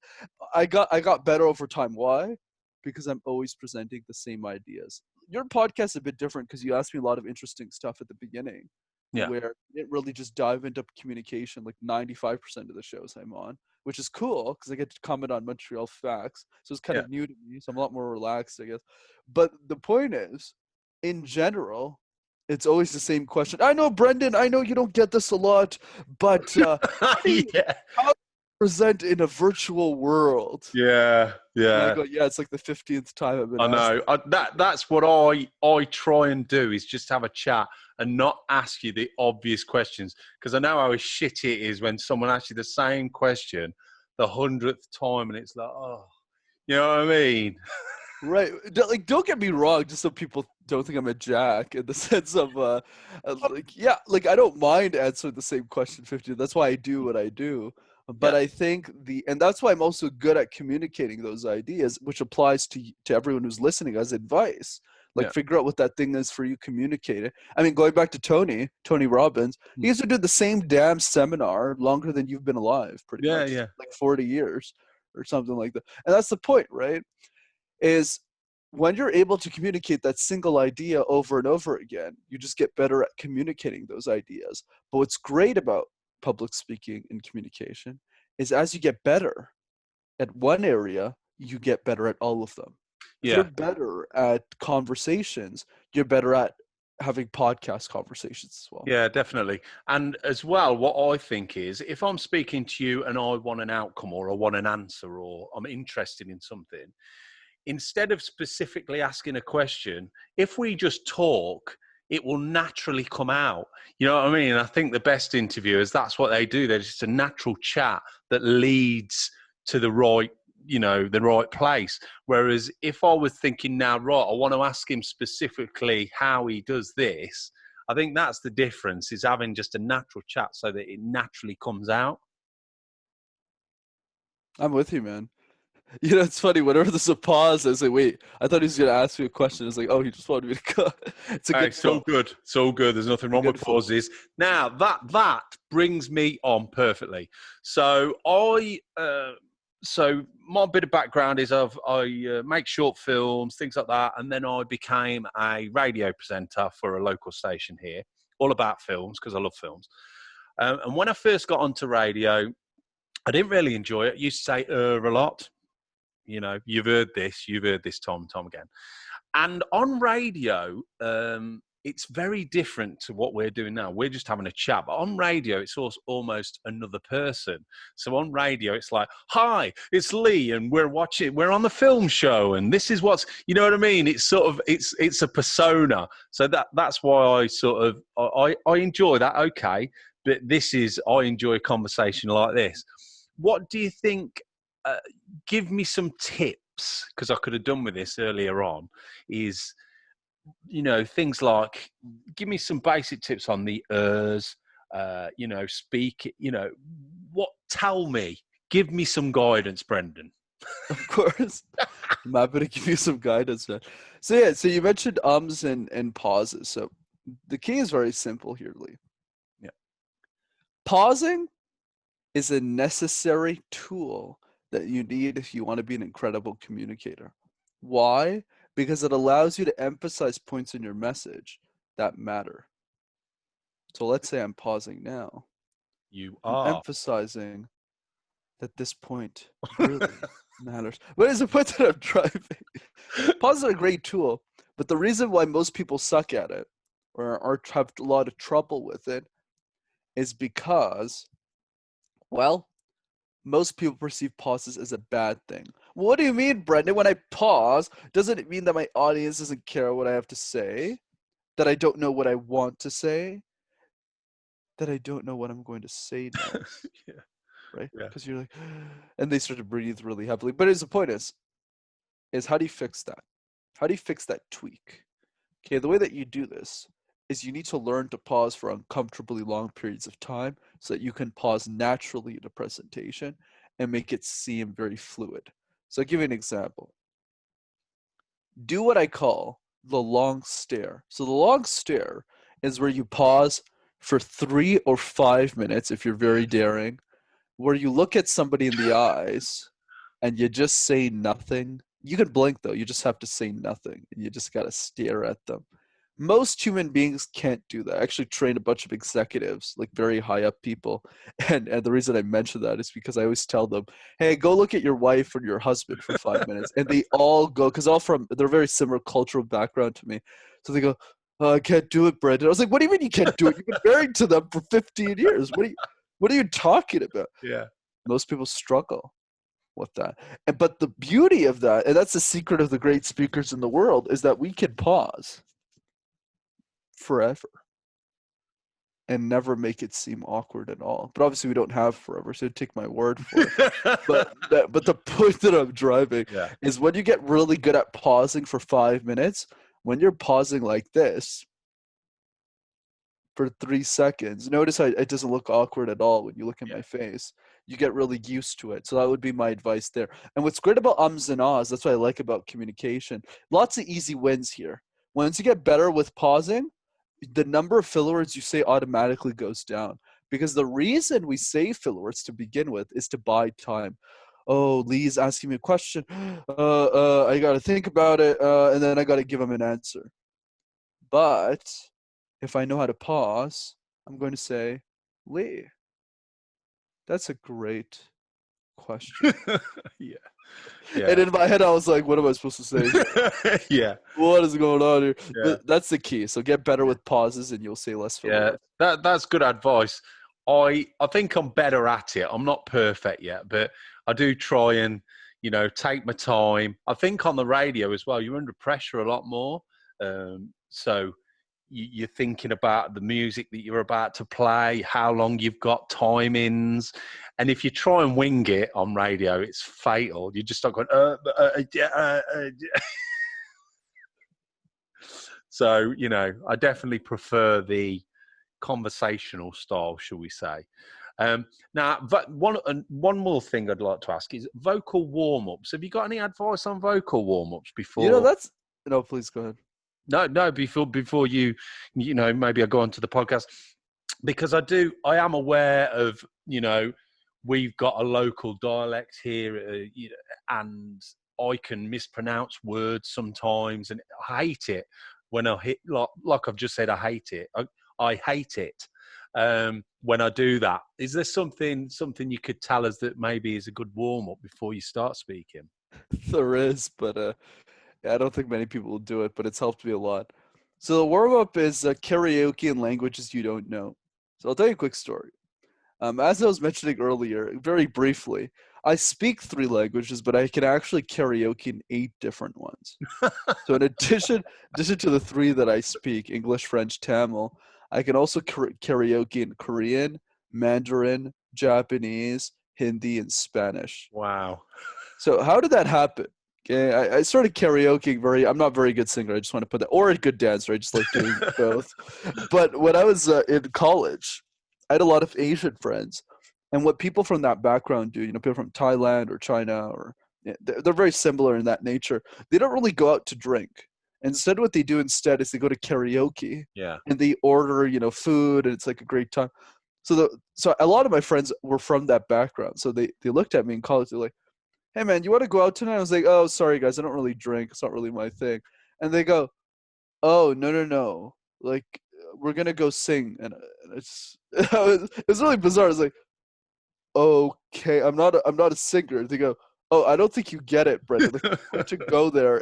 I got better over time. Why? Because I'm always presenting the same ideas. Your podcast is a bit different because you asked me a lot of interesting stuff at the beginning, where it really just dive into communication, like 95% of the shows I'm on, which is cool because I get to comment on Montreal facts. So it's kind of new to me. So I'm a lot more relaxed, I guess. But the point is, in general, it's always the same question. I know, Brenden, I know you don't get this a lot, but how do you present in a virtual world? Yeah. And I go, yeah, it's like the 15th time I've been asked. I know. That's what I try and do, is just have a chat and not ask you the obvious questions, because I know how shitty it is when someone asks you the same question the 100th time, and it's like, oh, you know what I mean? Right. Like, don't get me wrong, just so people don't think I'm a jack, in the sense of, like, I don't mind answering the same question 50. That's why I do what I do. But I think and that's why I'm also good at communicating those ideas, which applies to everyone who's listening as advice. Like, figure out what that thing is for you, communicate it. I mean, going back to Tony Robbins, he used to do the same damn seminar longer than you've been alive, pretty much. Yeah. Like 40 years or something like that. And that's the point, right? Is when you're able to communicate that single idea over and over again, you just get better at communicating those ideas. But what's great about public speaking and communication is, as you get better at one area, you get better at all of them. If you're better at conversations, you're better at having podcast conversations as well. Yeah, definitely. And as well, what I think is, if I'm speaking to you and I want an outcome, or I want an answer, or I'm interested in something, instead of specifically asking a question, if we just talk, it will naturally come out. You know what I mean? I think the best interviewers, that's what they do. They're just a natural chat that leads to the right place. Whereas if I was thinking now, right, I want to ask him specifically how he does this, I think that's the difference, is having just a natural chat so that it naturally comes out. I'm with you, man. It's funny, whenever there's a pause, I was like, wait, I thought he was going to ask me a question. It's like, oh, he just wanted me to go. It's a good so good. So good. There's nothing wrong with pauses. Now, that brings me on perfectly. So So my bit of background is I make short films, things like that, and then I became a radio presenter for a local station here, all about films because I love films. And when I first got onto radio, I didn't really enjoy it. I used to say a lot. You know, you've heard this time and time again. And on radio, it's very different to what we're doing now. We're just having a chat. But on radio, it's almost another person. So on radio, it's like, hi, it's Lee, and we're on the film show, and this is what's, you know what I mean? It's sort of, it's a persona. So that's why I enjoy that. Okay. But I enjoy a conversation like this. What do you think? Give me some tips, because I could have done with this earlier on, is, you know, things like, give me some basic tips on the you know, speak, you know, tell me, give me some guidance, Brenden. Of course. I'm happy to give you some guidance, man. So yeah, so you mentioned ums and pauses. So the key is very simple here, Lee. Yeah. Pausing is a necessary tool that you need if you want to be an incredible communicator. Why? Because it allows you to emphasize points in your message that matter. So let's say I'm pausing now. I'm emphasizing that this point really matters. What is the point that I'm driving? Pause is a great tool, but the reason why most people suck at it or have a lot of trouble with it is because, well, most people perceive pauses as a bad thing. What do you mean, Brenden? When I pause, doesn't it mean that my audience doesn't care what I have to say? That I don't know what I want to say? That I don't know what I'm going to say next? Yeah. Right? Yeah. Because you're like, and they start to breathe really heavily. But the point is how do you fix that? How do you fix that tweak? Okay, the way that you do this is you need to learn to pause for uncomfortably long periods of time so that you can pause naturally in a presentation and make it seem very fluid. So I'll give you an example. Do what I call the long stare. So the long stare is where you pause for 3 or 5 minutes if you're very daring, where you look at somebody in the eyes and you just say nothing. You can blink though, you just have to say nothing. You just got to stare at them. Most human beings can't do that. I actually trained a bunch of executives, like very high up people. And the reason I mention that is because I always tell them, hey, go look at your wife or your husband for 5 minutes. And they all go, because they're very similar cultural background to me. So they go, oh, I can't do it, Brenden. I was like, what do you mean you can't do it? You've been married to them for 15 years. What are you talking about? Yeah. Most people struggle with that. But the beauty of that, and that's the secret of the great speakers in the world, is that we can pause forever and never make it seem awkward at all. But obviously we don't have forever, so take my word for it. but the point that I'm driving is when you get really good at pausing for 5 minutes, when you're pausing like this for 3 seconds, notice how it doesn't look awkward at all when you look at my face. You get really used to it. So that would be my advice there. And what's great about ums and ahs, that's what I like about communication. Lots of easy wins here. Once you get better with pausing, the number of filler words you say automatically goes down, because the reason we say filler words to begin with is to buy time. Oh, Lee's asking me a question. I got to think about it, and then I got to give him an answer. But if I know how to pause, I'm going to say, Lee, that's a great question. Yeah. And in my head, I was like, what am I supposed to say? Yeah. What is going on here? Yeah. That's the key. So get better with pauses and you'll say less filler words. That's good advice. I think I'm better at it. I'm not perfect yet, but I do try and, you know, take my time. I think on the radio as well, you're under pressure a lot more. So you're thinking about the music that you're about to play, how long you've got timings. And if you try and wing it on radio, it's fatal. You just start going, So, you know, I definitely prefer the conversational style, shall we say. Now, but one more thing I'd like to ask is vocal warm-ups. Have you got any advice on vocal warm-ups before? You know, no, please go ahead. No, before you know, maybe I go on to the podcast, because I am aware of, you know, we've got a local dialect here, and I can mispronounce words sometimes, and I hate it when I hit, like I've just said, I hate it. I hate it when I do that. Is there something you could tell us that maybe is a good warm-up before you start speaking? There is, but I don't think many people will do it, but it's helped me a lot. So the warm-up is karaoke in languages you don't know. So I'll tell you a quick story. As I was mentioning earlier, very briefly, I speak 3 languages, but I can actually karaoke in 8 different ones. So in addition to the 3 that I speak, English, French, Tamil, I can also karaoke in Korean, Mandarin, Japanese, Hindi, and Spanish. Wow. So how did that happen? Okay, I started karaoke I'm not a very good singer, I just want to put that, or a good dancer, I just like doing both. But when I was in college, I had a lot of Asian friends. And what people from that background do, people from Thailand or China, or they're very similar in that nature. They don't really go out to drink. Instead, what they do instead is they go to karaoke. Yeah. And they order, food, and it's like a great time. So a lot of my friends were from that background. So they looked at me in college, they're like, hey man, you want to go out tonight? I was like, oh, sorry guys, I don't really drink. It's not really my thing. And they go, oh, no. Like, we're going to go sing. And it's really bizarre. It's like, okay, I'm not a singer. They go, oh, I don't think you get it, Brenden. Like, you have to go there.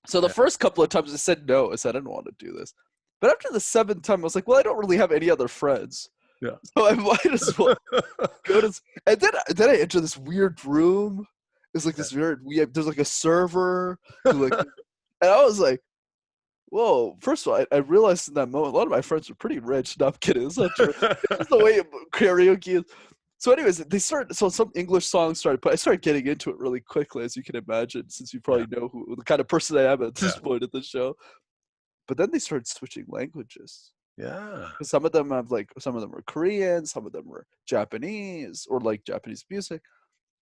So the first couple of times I said no. I said, I don't want to do this. But after the 7th time, I was like, well, I don't really have any other friends. Yeah. So I might as well go to. And then I enter this weird room. It's like this weird. There's like a server. And I was like, whoa. First of all, I realized in that moment a lot of my friends were pretty rich. No, I'm kidding. It's not true. It's the way karaoke is. So, anyways, so some English songs started. But I started getting into it really quickly, as you can imagine, since you probably know the kind of person I am at this point of the show. But then they started switching languages. Yeah. Some of them were Korean, some of them were Japanese, or like Japanese music.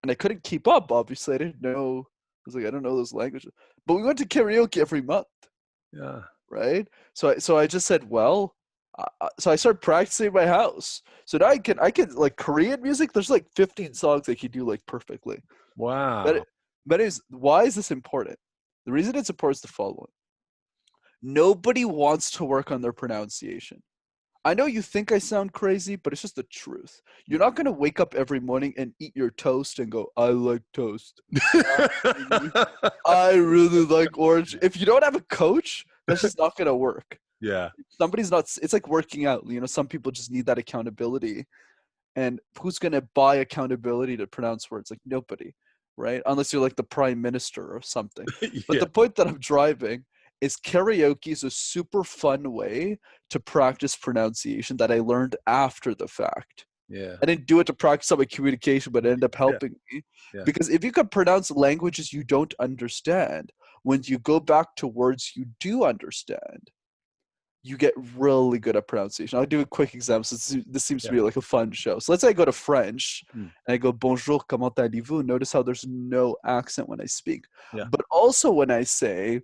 And I couldn't keep up, obviously. I didn't know. I was like, I don't know those languages. But we went to karaoke every month. Yeah. Right? So I just said, well, so I started practicing in my house. So now I can like Korean music, there's like 15 songs I can do like perfectly. Wow. But why is this important? The reason it's important is the following. Nobody wants to work on their pronunciation. I know you think I sound crazy, but it's just the truth. You're not going to wake up every morning and eat your toast and go, I like toast. I really like orange. If you don't have a coach, that's just not going to work. Yeah. It's like working out. Some people just need that accountability. And who's going to buy accountability to pronounce words? Like nobody, right? Unless you're like the prime minister or something. But the point that I'm driving is karaoke is a super fun way to practice pronunciation that I learned after the fact. Yeah. I didn't do it to practice on my communication, but it ended up helping me. Yeah. Because if you can pronounce languages you don't understand, when you go back to words you do understand, you get really good at pronunciation. I'll do a quick example. So this seems to be like a fun show. So let's say I go to French and I go, bonjour, comment allez-vous? Notice how there's no accent when I speak. Yeah. But also when I say,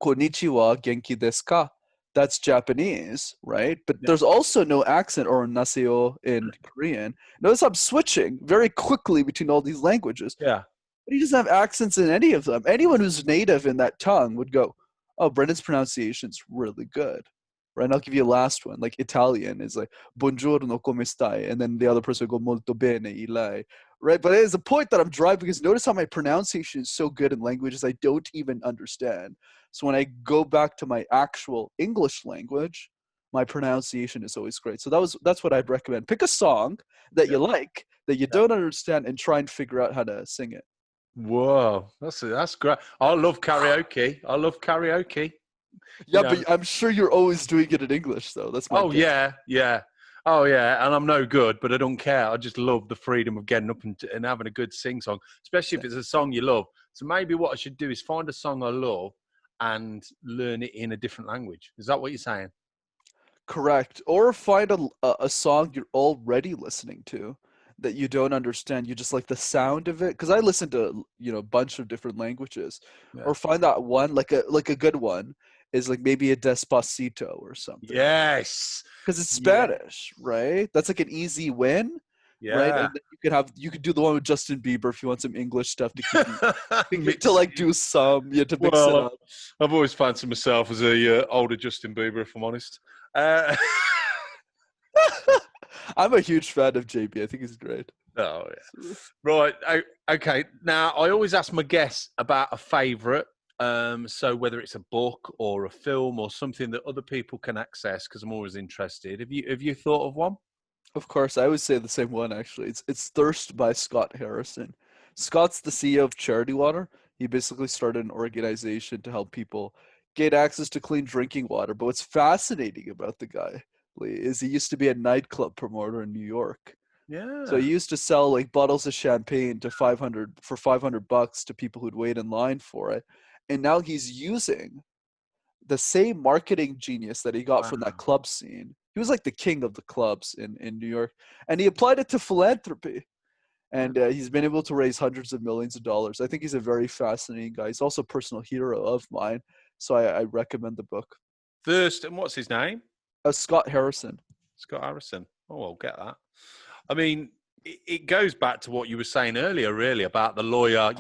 konnichiwa, genki desu ka? That's Japanese, right? But there's also no accent or naseo in Korean. Notice I'm switching very quickly between all these languages. Yeah. But he doesn't have accents in any of them. Anyone who's native in that tongue would go, oh, Brendan's pronunciation's really good. Right? And I'll give you a last one. Like Italian is like, buongiorno, come stai? And then the other person will go, molto bene, ilai. Right? But it is a point that I'm driving because notice how my pronunciation is so good in languages I don't even understand. So when I go back to my actual English language, my pronunciation is always great. So that's what I'd recommend. Pick a song that you like, that you don't understand, and try and figure out how to sing it. Whoa, that's great. I love karaoke. Yeah, but I'm sure you're always doing it in English, though. That's my guess. Yeah. Oh, yeah, and I'm no good, but I don't care. I just love the freedom of getting up and having a good sing-song, especially if it's a song you love. So maybe what I should do is find a song I love and learn it in a different language. Is that what you're saying? Correct. Or find a song you're already listening to that you don't understand. You just like the sound of it. Because I listen to a bunch of different languages. Yeah. Or find that one, like a good one, is like maybe a Despacito or something. Yes. Because it's Spanish, right? That's like an easy win. right? Yeah. And then you could do the one with Justin Bieber if you want some English stuff to keep Mix to like it. do some, to mix it Well, up. I've always fancied myself as a older Justin Bieber, if I'm honest. Uh, I'm a huge fan of JB. I think he's great. oh, yeah. Right. Okay. Now, I always ask my guests about a favourite. So whether it's a book or a film or something that other people can access, because I'm always interested. Have you thought of one? Of course, I would say the same one actually. It's Thirst by Scott Harrison. Scott's the CEO of Charity Water. He basically started an organization to help people get access to clean drinking water. But what's fascinating about the guy, Lee, is he used to be a nightclub promoter in New York. So Yeah. he used to sell like bottles of champagne to 500 bucks to people who'd wait in line for it. And now he's using the same marketing genius that he got from that Wow. club scene. He was like the king of the clubs in New York, and he applied it to philanthropy. And he's been able to raise hundreds of millions of dollars. I think he's a very fascinating guy. He's also a personal hero of mine, so I recommend the book. Thirst, and what's his name? Scott Harrison. Scott Harrison. Oh, I'll get that. I mean, it goes back to what you were saying earlier, really, about the lawyer,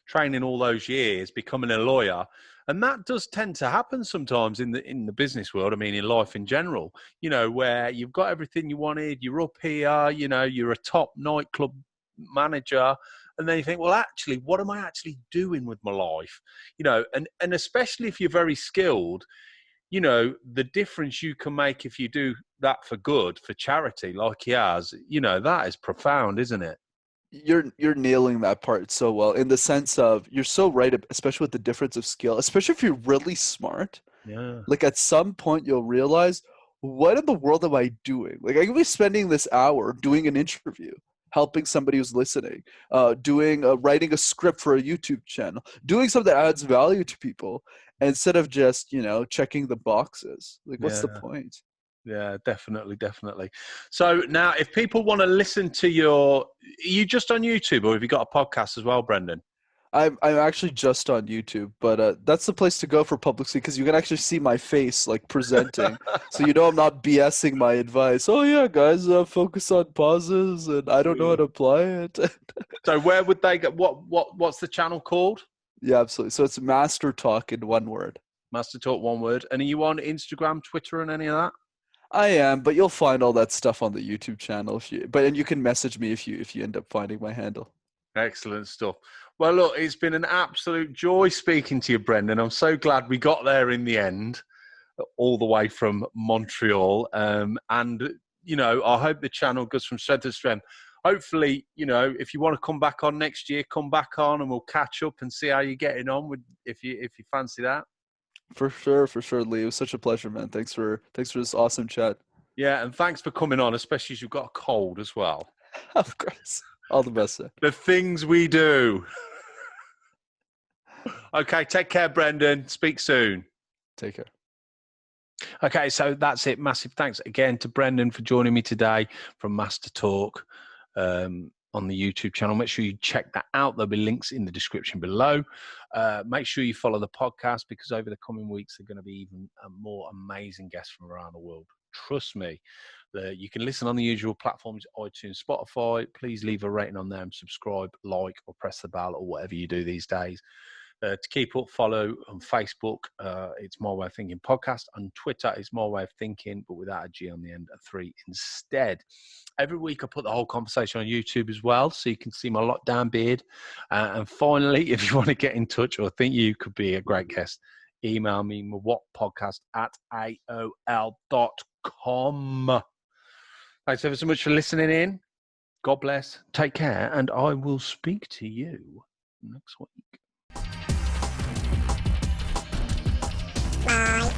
training all those years, becoming a lawyer. And that does tend to happen sometimes in the business world. I mean, in life in general, where you've got everything you wanted, you're up here, you're a top nightclub manager. And then you think, well, actually, what am I actually doing with my life? And especially if you're very skilled, the difference you can make if you do that for good, for charity, like he has, that is profound, isn't it? You're nailing that part so well, in the sense of you're so right, especially with the difference of skill, especially if you're really smart. Yeah. Like at some point you'll realize, what in the world am I doing? Like I could be spending this hour doing an interview, helping somebody who's listening, writing a script for a YouTube channel, doing something that adds value to people, instead of just checking the boxes. Like what's the Yeah. point? Yeah, definitely, definitely. So now, if people want to listen to are you just on YouTube, or have you got a podcast as well, Brenden? I'm actually just on YouTube, but that's the place to go for public speaking, because you can actually see my face like presenting, so I'm not BSing my advice. Oh yeah, guys, focus on pauses, and I don't know how to apply it. So where would they go? What's the channel called? Yeah, absolutely. So it's MasterTalk in one word. MasterTalk, one word. And are you on Instagram, Twitter, and any of that? I am, but you'll find all that stuff on the YouTube channel and you can message me if you end up finding my handle. Excellent stuff. Well, look, it's been an absolute joy speaking to you, Brenden. I'm so glad we got there in the end, all the way from Montreal. And, I hope the channel goes from strength to strength. Hopefully, if you want to come back on next year, come back on and we'll catch up and see how you're getting on if you fancy that. For sure, Lee. It was such a pleasure, man. Thanks for this awesome chat. Yeah, and thanks for coming on, especially as you've got a cold as well. Of course. All the best, sir. The things we do. Okay, take care, Brenden. Speak soon. Take care. Okay, so that's it. Massive thanks again to Brenden for joining me today from MasterTalk on the YouTube channel. Make sure you check that out. There'll be links in the description below. Make sure you follow the podcast, because over the coming weeks, there are going to be even more amazing guests from around the world. Trust me. You can listen on the usual platforms, iTunes, Spotify. Please leave a rating on there and subscribe, like, or press the bell, or whatever you do these days. To keep up, follow on Facebook, it's My Way of Thinking Podcast. On Twitter, it's My Way of Thinking, but without a G on the end, a 3 instead. Every week, I put the whole conversation on YouTube as well, so you can see my lockdown beard. And finally, if you want to get in touch or think you could be a great guest, email me, MWOT@AOL.com. Thanks ever so much for listening in. God bless. Take care, and I will speak to you next week. Bye.